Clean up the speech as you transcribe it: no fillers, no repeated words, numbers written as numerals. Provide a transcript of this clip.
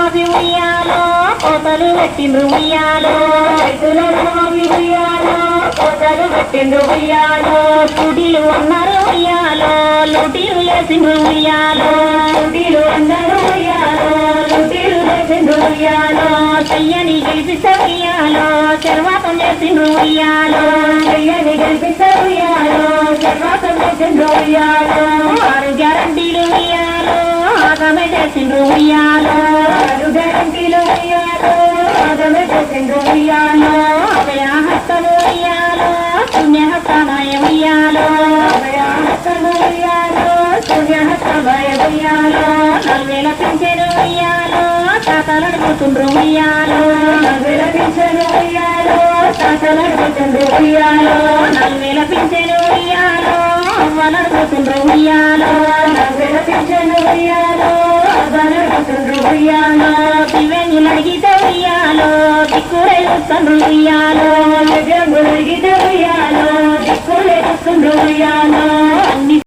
ఉయ్యాలో కోతలు పెట్టిండ్రు ఉయ్యాలో ఉయ్యాలో కోతలు పెట్టిండ్రు ఉయ్యాలో తుడిలు అన్నారు ఉయ్యాలో లుటీలు లేసిండ్రు ఉయ్యాలో తుడిలు అన్నారు ఉయ్యాలో లుటీలు లేసిండ్రు ఉయ్యాలో చెయ్యని గెలిపిస్తా ఉయ్యాలో శర్వాతం చేసిండ్రు ఉయ్యాలో చెయ్యని గెలిపిస్తా ఉయ్యాలో శర్వాతం చేసిండ్రు ఉయ్యాలో 6 గ్యారంటీలు ఉయ్యాలో ఆగమే చేసిండ్రు ఉయ్యాలో 6 గ్యారంటీలు ఉయ్యాలో ఆగమే చేసిండ్రు ఉయ్యాలో అభయహస్తలు ఉయ్యాలో శూన్యహస్తమయ ఉయ్యాలో అభయహస్తలు ఉయ్యాలో శూన్యహస్తమయ ఉయ్యాలో 4000 పింఛను ఉయ్యాలో తాతలడుగుతుండ్రు ఉయ్యాలో 4000 పింఛను ఉయ్యాలో తాతలడుగుతుండ్రు ఉయ్యాలో 4000 పింఛను ఉయ్యాలో అవ్వలడుగుతుండ్రు ఉయ్యాలో 4000 పింఛను ఉయ్యాలో అవ్వలడుగుతుండ్రు ఉయ్యాలో దివ్యంగులడిగితే ఉయ్యాలో దిక్కులే చూస్తుండ్రు ఉయ్యాలో దివ్యంగులడిగితే ఉయ్యాలో దిక్కులే చూస్తుండ్రు ఉయ్యాలో